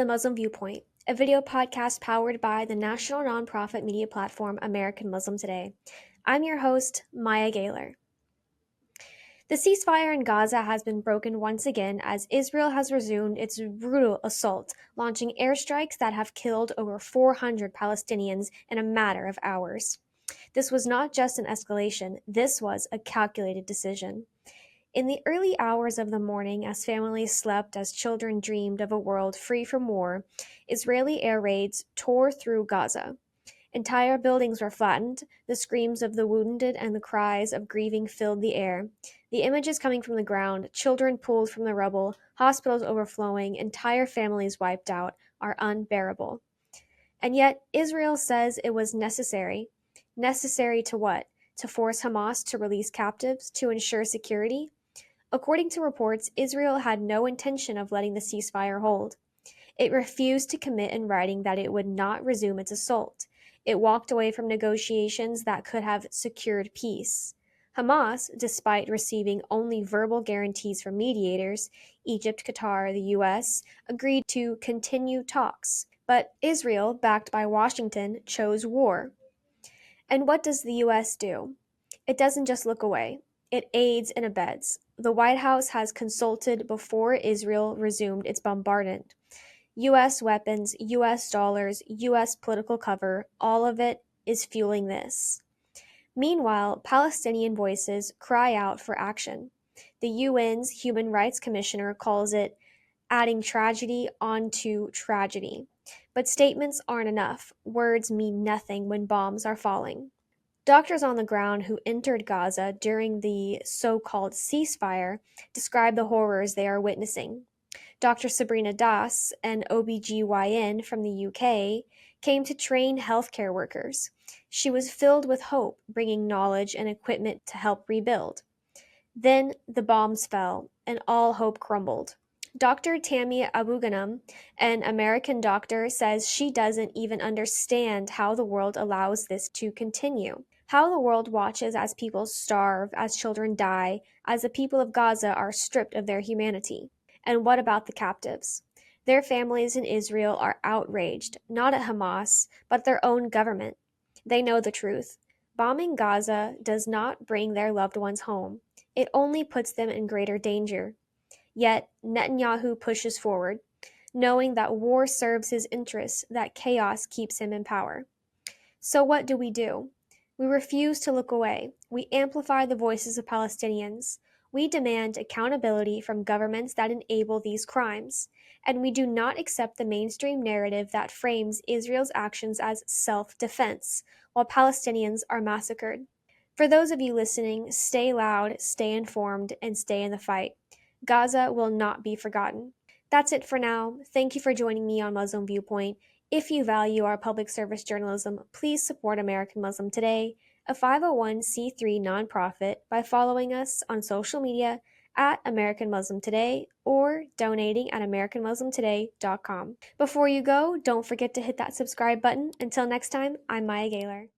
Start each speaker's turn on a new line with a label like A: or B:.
A: the Muslim Viewpoint, a video podcast powered by the national nonprofit media platform American Muslim Today. I'm your host, Maya Gayler. The ceasefire in Gaza has been broken once again as Israel has resumed its brutal assault, launching airstrikes that have killed over 400 Palestinians in a matter of hours. This was not just an escalation, this was a calculated decision. In the early hours of the morning, as families slept, as children dreamed of a world free from war, Israeli air raids tore through Gaza. Entire buildings were flattened, the screams of the wounded and the cries of grieving filled the air. The images coming from the ground, children pulled from the rubble, hospitals overflowing, entire families wiped out, are unbearable. And yet, Israel says it was necessary. Necessary to what? To force Hamas to release captives, to ensure security? According to reports, Israel had no intention of letting the ceasefire hold. It refused to commit in writing that it would not resume its assault. It walked away from negotiations that could have secured peace. Hamas, despite receiving only verbal guarantees from mediators, Egypt, Qatar, the US, agreed to continue talks. But Israel, backed by Washington, chose war. And what does the US do? It doesn't just look away. It aids and abets. The White House has consulted before Israel resumed its bombardment. U.S. weapons, U.S. dollars, U.S. political cover, all of it is fueling this. Meanwhile, Palestinian voices cry out for action. The UN's Human Rights Commissioner calls it adding tragedy onto tragedy. But statements aren't enough. Words mean nothing when bombs are falling. Doctors on the ground who entered Gaza during the so-called ceasefire describe the horrors they are witnessing. Dr. Sabrina Das, an OBGYN from the UK, came to train healthcare workers. She was filled with hope, bringing knowledge and equipment to help rebuild. Then the bombs fell, and all hope crumbled. Dr. Tammy Abughanam, an American doctor, says she doesn't even understand how the world allows this to continue. How the world watches as people starve, as children die, as the people of Gaza are stripped of their humanity. And what about the captives? Their families in Israel are outraged, not at Hamas, but their own government. They know the truth. Bombing Gaza does not bring their loved ones home. It only puts them in greater danger. Yet, Netanyahu pushes forward, knowing that war serves his interests, that chaos keeps him in power. So what do? We refuse to look away. We amplify the voices of Palestinians. We demand accountability from governments that enable these crimes. And we do not accept the mainstream narrative that frames Israel's actions as self-defense, while Palestinians are massacred. For those of you listening, stay loud, stay informed, and stay in the fight. Gaza will not be forgotten. That's it for now. Thank you for joining me on Muslim Viewpoint. If you value our public service journalism, please support American Muslim Today, a 501c3 nonprofit, by following us on social media at American Muslim Today or donating at AmericanMuslimToday.com. Before you go, don't forget to hit that subscribe button. Until next time, I'm Maya Gayler.